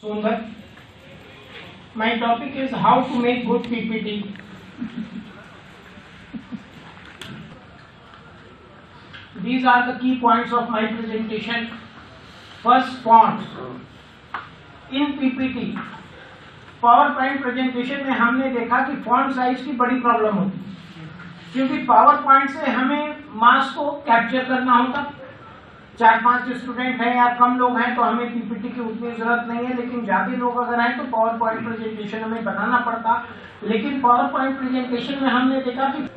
Sundar. My topic is how to make good PPT. These are the key points of my presentation. First, fonts. In PPT, power point presentation में हमने देखा कि font size की बड़ी problem होती है, क्योंकि पावर पॉइंट से हमें मास को कैप्चर करना होता। 4-5 स्टूडेंट हैं या कम लोग हैं तो हमें पीपीटी की उतनी जरूरत नहीं है, लेकिन ज्यादा लोग अगर हैं तो पावर पॉइंट प्रेजेंटेशन हमें बनाना पड़ता। लेकिन पावर पॉइंट प्रेजेंटेशन में हमने देखा कि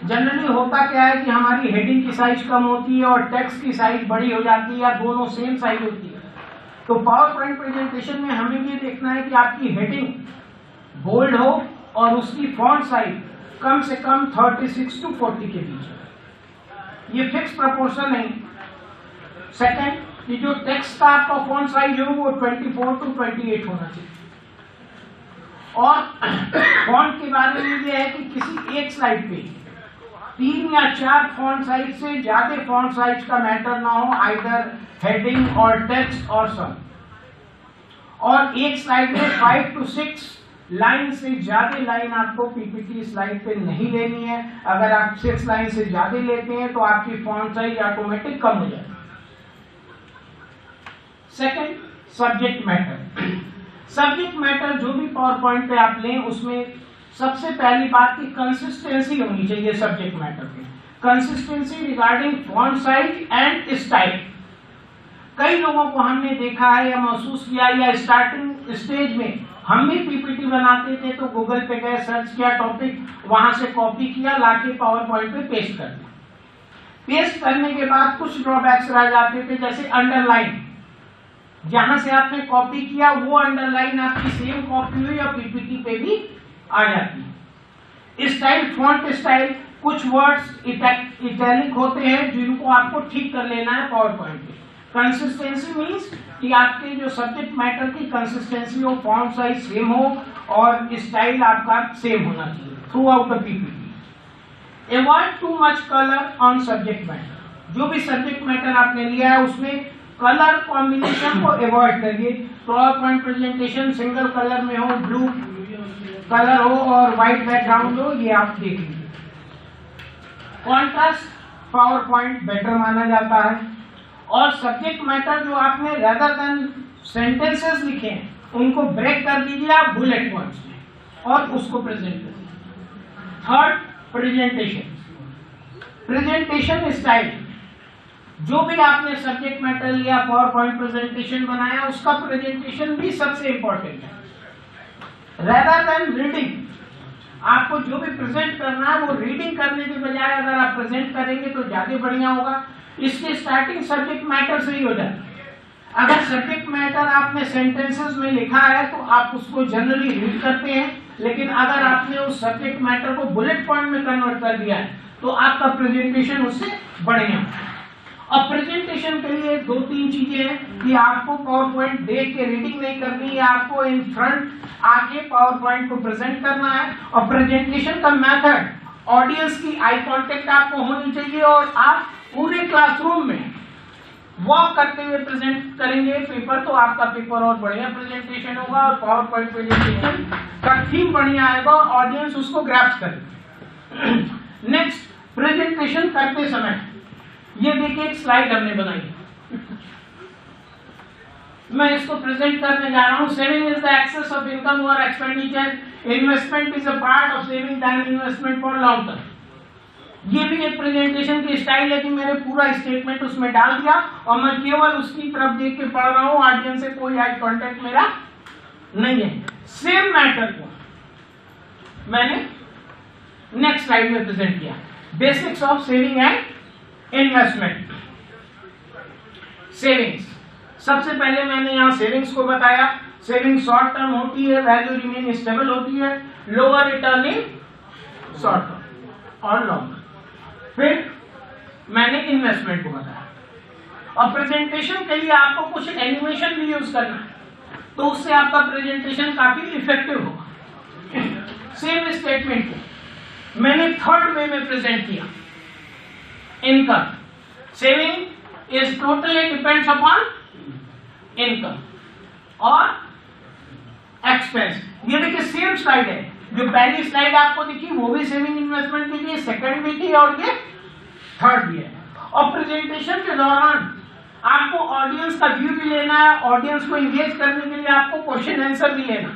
जनरली होता क्या है कि हमारी हेडिंग की साइज कम होती है और टेक्स्ट की साइज बड़ी हो जाती है या दोनों सेम साइज होती है। तो पावर पॉइंट प्रेजेंटेशन में हमें ये देखना है कि आपकी हेडिंग बोल्ड हो और उसकी फॉन्ट साइज कम से कम 36 to 40 के बीच है। ये फिक्स प्रोपोर्शन है। सेकंड, कि जो टेक्स्ट का आपका फॉन्ट साइज हो वो 24 to 28 होना चाहिए। और फॉन्ट के बारे में ये है कि किसी एक स्लाइड पे 3 या 4 फॉन्ट साइज से ज्यादा फॉन्ट साइज का मैटर ना हो, आइदर हेडिंग और टेक्स्ट और सम। और एक स्लाइड में 5 to 6 लाइन से ज्यादा लाइन आपको पीपीटी स्लाइड पे नहीं लेनी है। अगर आप 6 लाइन से ज्यादा लेते हैं तो आपकी फॉन्ट साइज ऑटोमेटिक कम हो जाएगी। Second, subject matter. Subject matter जो भी पावर पॉइंट पे आप लें उसमें सबसे पहली बात की कंसिस्टेंसी होनी चाहिए। सब्जेक्ट मैटर पे consistency regarding font size and style. कई लोगों को हमने देखा है या महसूस किया या स्टार्टिंग स्टेज में हम भी पीपीटी बनाते थे तो गूगल पे गए, सर्च किया टॉपिक, वहां से कॉपी किया, लाके पावर पॉइंट पे पेस्ट कर दिया। पेस्ट करने के बाद कुछ ड्रॉबैक्स रह जाते थे, जैसे अंडरलाइन। जहां से आपने कॉपी किया वो अंडरलाइन आपकी सेम कॉपी हुई और पीपीटी पे भी आ जाती है। स्टाइल, फॉन्ट स्टाइल, कुछ वर्ड्स इटैलिक होते हैं जिनको आपको ठीक कर लेना है पावर पॉइंट पे। कंसिस्टेंसी मीन्स कि आपके जो सब्जेक्ट मैटर की कंसिस्टेंसी हो, फॉन्ट साइज सेम हो और स्टाइल आपका सेम होना चाहिए through out the PPT. Avoid too much colour on subject matter. जो भी सब्जेक्ट मैटर आपने लिया है उसमें कलर कॉम्बिनेशन को अवॉइड करिए। Power point presentation single colour में हो, ब्लू कलर हो और व्हाइट बैकग्राउंड हो, ये आप देख लीजिए। कॉन्ट्रास्ट पावर पॉइंट बेटर माना जाता है। और सब्जेक्ट मैटर जो आपने रेदर देन सेंटेंसेस लिखे हैं उनको ब्रेक कर दीजिए आप बुलेट पॉइंट्स में और उसको प्रेजेंट करिए। Third, presentation style. जो भी आपने सब्जेक्ट मैटर लिया, पावर पॉइंट प्रेजेंटेशन बनाया, उसका प्रेजेंटेशन भी सबसे इंपॉर्टेंट है। रेदर देन रीडिंग, आपको जो भी प्रेजेंट करना है वो रीडिंग करने के बजाय अगर आप प्रेजेंट करेंगे तो ज्यादा बढ़िया होगा। इसकी स्टार्टिंग सब्जेक्ट मैटर से ही हो जाती है। अगर सब्जेक्ट मैटर आपने सेंटेंसेस में लिखा है तो आप उसको जनरली रीड करते हैं, लेकिन अगर आपने उस सब्जेक्ट मैटर को बुलेट पॉइंट में कन्वर्ट कर दिया है तो आपका प्रेजेंटेशन उससे बढ़िया। अब प्रेजेंटेशन के लिए 2-3 चीजें हैं कि आपको पावर पॉइंट देख के रीडिंग नहीं करनी है, आपको इन फ्रंट आके पावर पॉइंट को प्रेजेंट करना है। और प्रेजेंटेशन का मेथड, ऑडियंस की आई कांटेक्ट आपको होनी चाहिए और आप पूरे क्लासरूम में वॉक करते हुए प्रेजेंट करेंगे पेपर, तो आपका पेपर और बढ़िया प्रेजेंटेशन होगा और पावर पॉइंट प्रेजेंटेशन का थीम बढ़िया आएगा और ऑडियंस उसको ग्रैस्प करेगी। नेक्स्ट, प्रेजेंटेशन करते समय ये देखिए एक स्लाइड हमने बनाई, मैं इसको प्रेजेंट करने जा रहा हूँ। Saving is the excess of income और expenditure, investment is a part of saving than investment for long term. ये भी एक प्रेजेंटेशन की स्टाइल है कि मैंने पूरा स्टेटमेंट उसमें डाल दिया और मैं केवल उसकी तरफ देख के पढ़ रहा हूँ, ऑडियंस से कोई आई कांटेक्ट मेरा नहीं है। सेम मैटर को मैंने नेक्स्ट स्लाइड में प्रेजेंट किया, basics of saving and investment. Savings, सबसे पहले मैंने यहाँ सेविंग्स को बताया। सेविंग शॉर्ट टर्म होती है, वैल्यू रिमेन स्टेबल होती है, lower return in short term और लॉन्ग। फिर मैंने इन्वेस्टमेंट को बताया। और प्रेजेंटेशन के लिए आपको कुछ एनिमेशन भी यूज करना है तो उससे आपका प्रेजेंटेशन काफी इफेक्टिव होगा। सेम स्टेटमेंट को मैंने थर्ड वे में प्रेजेंट किया। Income, saving is totally depends upon income और एक्सपेंस। ये देखिए सेम स्लाइड है, जो पहली स्लाइड आपको दिखी वो भी सेविंग इन्वेस्टमेंट की थी, सेकंड भी थी और ये थर्ड भी है। और प्रेजेंटेशन के दौरान आपको ऑडियंस का व्यू भी लेना है, ऑडियंस को इंगेज करने के लिए आपको क्वेश्चन आंसर भी लेना।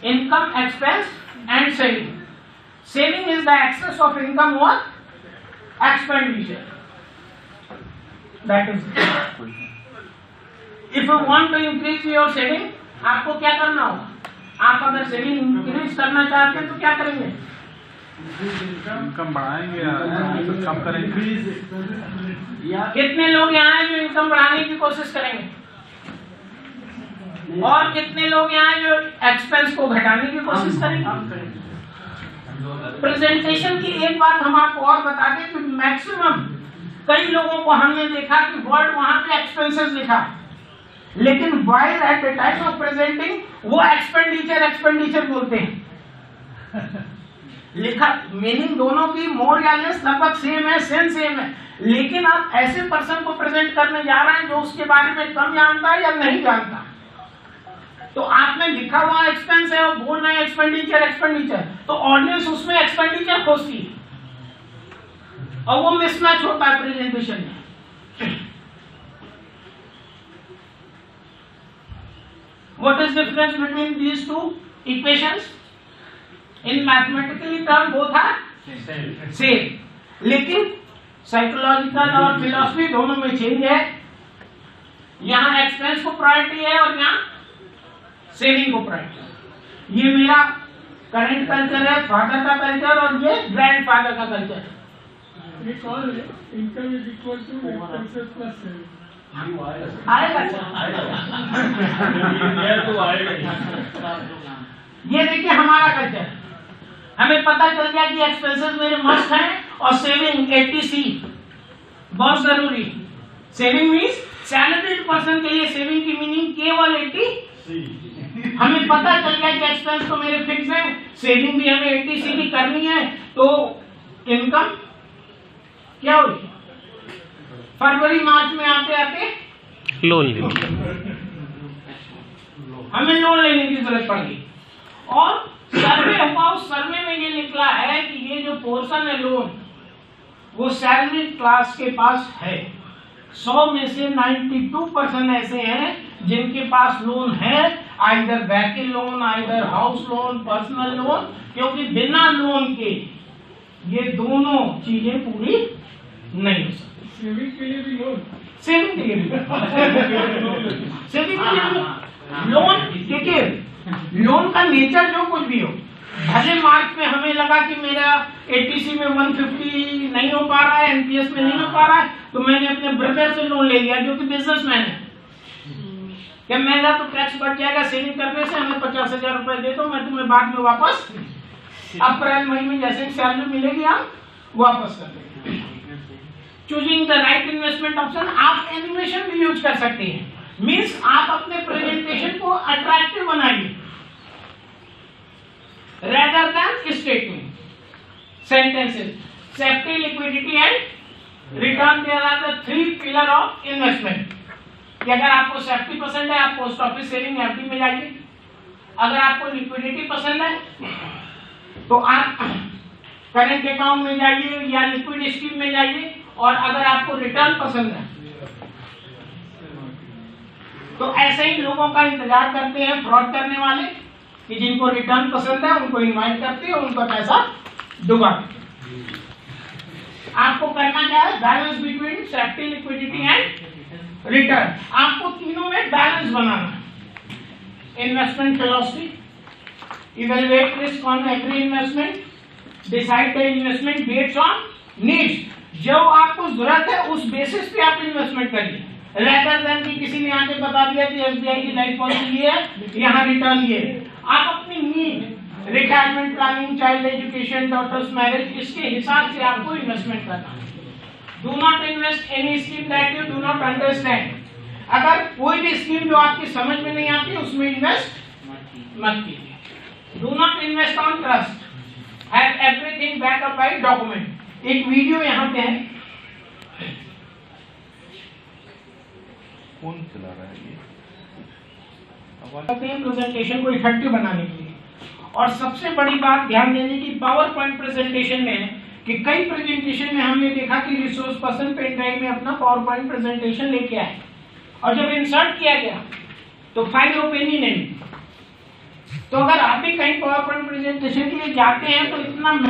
Income, expense and saving. Saving is the excess of income और expenditure. That is if you want to increase your saving, आपको क्या करना होगा? आप अगर सेविंग इंक्रीज करना चाहते हैं तो क्या करेंगे? इनकम बढ़ाएंगे या कम करेंगे? कितने लोग यहाँ हैं जो इनकम बढ़ाने की कोशिश करेंगे? और कितने लोग यहाँ हैं जो एक्सपेंस को घटाने की कोशिश करेंगे? प्रेजेंटेशन की एक बात हम आपको और बता दें कि मैक्सिमम कई लोगों को हमने देखा कि वर्ड वहां पे एक्सपेंसेस लिखा, लेकिन while at the time of presenting वो एक्सपेंडिचर बोलते हैं। लिखा मीनिंग दोनों की मोर या लेस लगभग सेम है, सेंस सेम है, लेकिन आप ऐसे पर्सन को प्रेजेंट करने जा रहे हैं जो उसके बारे में कम जानता है या नहीं जानता, तो आपने लिखा हुआ एक्सपेंस है और बोल रहे हैं एक्सपेंडिचर, तो ऑडियंस उसमें एक्सपेंडिचर खोजती है और वो मिसमैच होता है प्रेजेंटेशन में। What is difference between these two equations? In mathematically term both are same, लेकिन साइकोलॉजिकल और फिलोसफी दोनों में चेंज है। यहाँ एक्सपेंस को प्रायोरिटी है और यहाँ सेविंग को प्रायोरिटी। ये मेरा करंट कल्चर है, फादर का कल्चर, और ये ग्रैंड फादर का कल्चर है। Income is equal to expenses plus saving. आएगा ये देखिए हमारा कल्चर, हमें पता चल गया कि एक्सपेंसेस मेरे मस्ट हैं और सेविंग 80C बहुत जरूरी। सेविंग मीन्स सैलरीड पर्सन के लिए सेविंग की मीनिंग केवल 80C। हमें पता चल गया कि एक्सपेंस तो मेरे फिक्स है, सेविंग भी हमें 80C की करनी है, तो इनकम क्या हुई? फरवरी मार्च में आते आते लोन लेंगे, हमें लोन लेने की जरूरत पड़ेगी। और सर्वे हुआ, उस सर्वे में ये निकला है कि ये जो पोर्शन है लोन वो सैलरी क्लास के पास है। 100 में से 92% ऐसे हैं जिनके पास लोन है, either vehicle loan, either house loan, personal loan, क्योंकि बिना लोन के ये दोनों चीजें पूरी नहीं हो सकती। सेविंग के लिए भी लोन, सेविंग के लिए भी सेविंग के लिए लोन। देखिए लोन का नेचर जो कुछ भी हो, भले मार्च में हमें लगा कि मेरा 80C में 150 नहीं हो पा रहा है, NPS में नहीं हो पा रहा है, तो मैंने अपने ब्रदर से लोन ले लिया जो कि बिजनेसमैन है। क्या महंगा तो टैक्स बढ़ जाएगा, सेविंग करने से हमें 50,000 रुपए दे दो, मैं तुम्हें बाद में वापस अप्रैल मई में जैसे सैलरी मिलेगी हम वापस कर देंगे। Choosing the right investment option, आप एनिमेशन भी यूज कर सकते हैं, मीन्स आप अपने प्रेजेंटेशन को अट्रैक्टिव बनाइए rather than statement sentences. Safety, liquidity and return, there are the 3 pillar of investment. कि अगर आपको सेफ्टी पसंद है आप पोस्ट ऑफिस सेविंग FD में जाइए, अगर आपको लिक्विडिटी पसंद है तो आप करेंट अकाउंट में जाइए या लिक्विड स्कीम में जाइए, और अगर आपको रिटर्न पसंद है तो ऐसे ही लोगों का इंतजार करते हैं फ्रॉड करने वाले कि जिनको रिटर्न पसंद है उनको इनवाइट करते हैं, उनका पैसा डुबा देते हैं। आपको करना क्या है? Balance between safety, liquidity and return. आपको तीनों में बैलेंस बनाना है। Investment philosophy, evaluate risk on every investment, decide the investment based on needs. जो आपको जरूरत है उस बेसिस पे आप इन्वेस्टमेंट करिए, रेदर देन कि किसी ने आके बता दिया कि SBI की लाइफ पॉलिसी ये है, यहाँ रिटर्न ये है। आप अपनी need, retirement planning, child education, daughter's marriage, इसके हिसाब से आपको इन्वेस्टमेंट करना है। Do not invest any scheme that you do not understand. अगर कोई भी स्कीम जो आपकी समझ में नहीं आती उसमें इन्वेस्ट मत कीजिए। Do not invest on trust, have everything backup by document. एक वीडियो यहाँ पे है, कौन चला रहा है ये? करते हैं प्रेजेंटेशन को इफेक्टिव बनाने के लिए। और सबसे बड़ी बात ध्यान देने की पावर पॉइंट प्रेजेंटेशन में है कि कई प्रेजेंटेशन में हमने देखा कि रिसोर्स पर्सन पेन ड्राइव में अपना पावर पॉइंट प्रेजेंटेशन लेके आए और जब इंसर्ट किया गया तो फाइल ओपन ही नहीं। तो अगर आप भी कहीं पावर पॉइंट प्रेजेंटेशन के लिए जाते हैं तो इतना